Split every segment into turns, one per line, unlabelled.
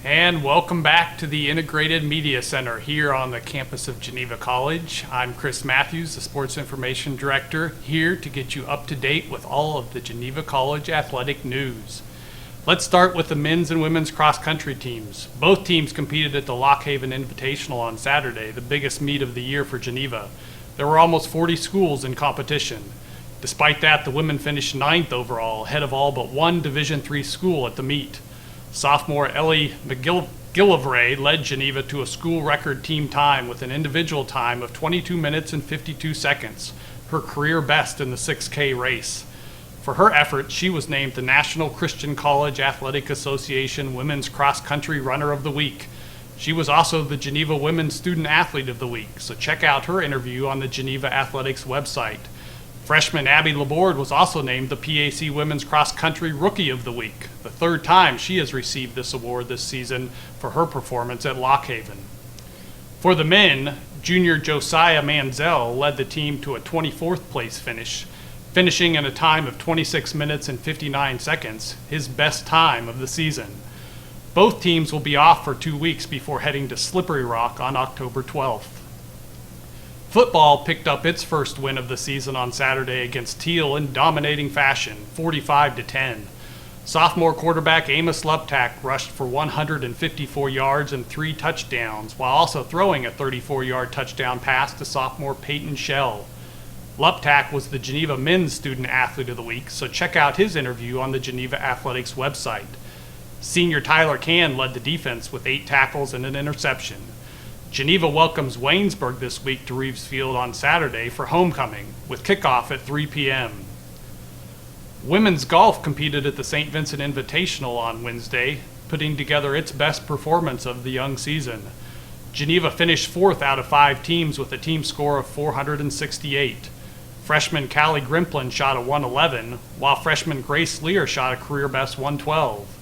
And welcome back to the Integrated Media Center here on the campus of Geneva College. I'm Chris Matthews, the Sports Information Director, here to get you up to date with all of the Geneva College athletic news. Let's start with the men's and women's cross-country teams. Both teams competed at the Lock Haven Invitational on Saturday, the biggest meet of the year for Geneva. There were almost 40 schools in competition. Despite that, the women finished 9th overall, ahead of all but one Division III school at the meet. Sophomore Ellie McGillivray led Geneva to a school record team time with an individual time of 22 minutes and 52 seconds, her career best in the 6K race. For her effort, she was named the National Christian College Athletic Association Women's Cross Country Runner of the Week. She was also the Geneva Women's Student Athlete of the Week, so check out her interview on the Geneva Athletics website. Freshman Abby Laborde was also named the PAC Women's Cross Country Rookie of the Week, the third time she has received this award this season for her performance at Lock Haven. For the men, junior Josiah Manzel led the team to a 24th place finish, finishing in a time of 26 minutes and 59 seconds, his best time of the season. Both teams will be off for 2 weeks before heading to Slippery Rock on October 12th. Football picked up its first win of the season on Saturday against Teal in dominating fashion, 45-10. Sophomore quarterback Amos Luptak rushed for 154 yards and 3 touchdowns, while also throwing a 34-yard touchdown pass to sophomore Peyton Shell. Luptak was the Geneva Men's Student Athlete of the Week, so check out his interview on the Geneva Athletics website. Senior Tyler Can led the defense with 8 tackles and an interception. Geneva welcomes Waynesburg this week to Reeves Field on Saturday for homecoming, with kickoff at 3 p.m. Women's golf competed at the St. Vincent Invitational on Wednesday, putting together its best performance of the young season. Geneva finished 4th out of 5 teams with a team score of 468. Freshman Callie Grimplin shot a 111, while freshman Grace Lear shot a career best 112.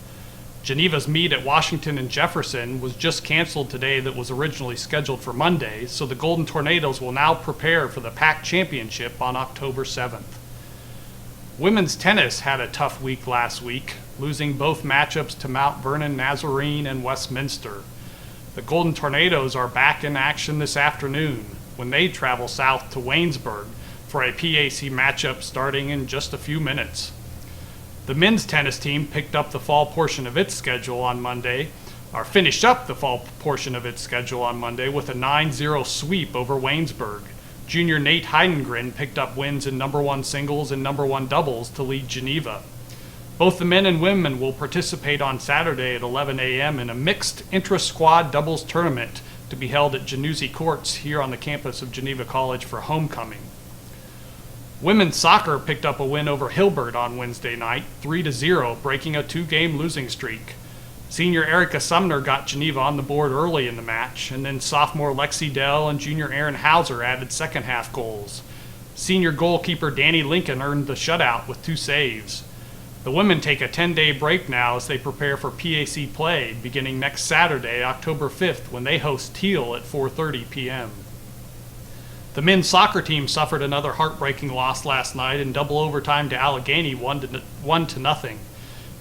Geneva's meet at Washington and Jefferson was just canceled today that was originally scheduled for Monday, so the Golden Tornadoes will now prepare for the PAC Championship on October 7th. Women's tennis had a tough week last week, losing both matchups to Mount Vernon Nazarene and Westminster. The Golden Tornadoes are back in action this afternoon when they travel south to Waynesburg for a PAC matchup starting in just a few minutes. The men's tennis team picked up the fall portion of its schedule on Monday, or finished up the fall portion of its schedule on Monday with a 9-0 sweep over Waynesburg. Junior Nate Heidengren picked up wins in number 1 singles and number 1 doubles to lead Geneva. Both the men and women will participate on Saturday at 11 a.m. in a mixed intra-squad doubles tournament to be held at Januzzi Courts here on the campus of Geneva College for homecoming. Women's soccer picked up a win over Hilbert on Wednesday night, 3-0, breaking a 2-game losing streak. Senior Erica Sumner got Geneva on the board early in the match, and then sophomore Lexi Dell and junior Aaron Hauser added second-half goals. Senior goalkeeper Danny Lincoln earned the shutout with 2 saves. The women take a 10-day break now as they prepare for PAC play beginning next Saturday, October 5th, when they host Teal at 4:30 p.m. The men's soccer team suffered another heartbreaking loss last night in double overtime to Allegheny, 1-0.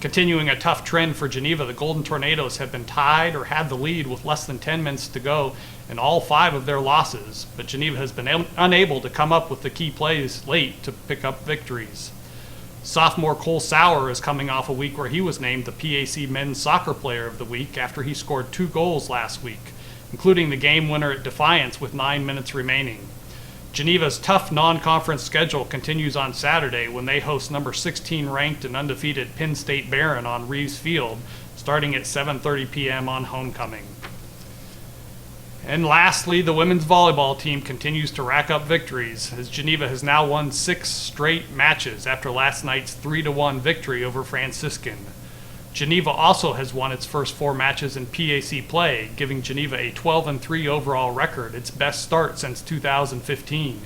Continuing a tough trend for Geneva, the Golden Tornadoes have been tied or had the lead with less than 10 minutes to go in all 5 of their losses, but Geneva has been unable to come up with the key plays late to pick up victories. Sophomore Cole Sauer is coming off a week where he was named the PAC Men's Soccer Player of the Week after he scored 2 goals last week, including the game winner at Defiance with 9 minutes remaining. Geneva's tough non-conference schedule continues on Saturday when they host number 16 ranked and undefeated Penn State Barron on Reeves Field, starting at 7:30 p.m. on homecoming. And lastly, the women's volleyball team continues to rack up victories, as Geneva has now won 6 straight matches after last night's 3-1 victory over Franciscan. Geneva also has won its first 4 matches in PAC play, giving Geneva a 12-3 overall record, its best start since 2015.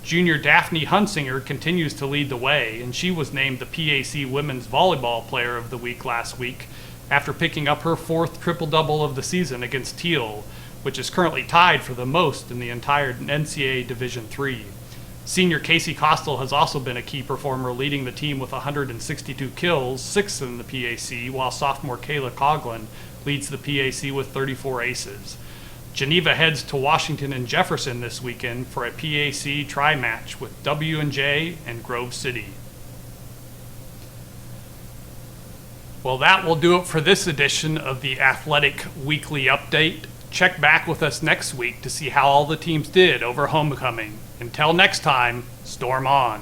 Junior Daphne Hunsinger continues to lead the way, and she was named the PAC Women's Volleyball Player of the Week last week after picking up her 4th triple-double of the season against Teal, which is currently tied for the most in the entire NCAA Division III. Senior Casey Costel has also been a key performer, leading the team with 162 kills, 6th in the PAC, while sophomore Kayla Coughlin leads the PAC with 34 aces. Geneva heads to Washington and Jefferson this weekend for a PAC tri-match with W&J and Grove City. Well, that will do it for this edition of the Athletic Weekly Update. Check back with us next week to see how all the teams did over homecoming. Until next time, storm on.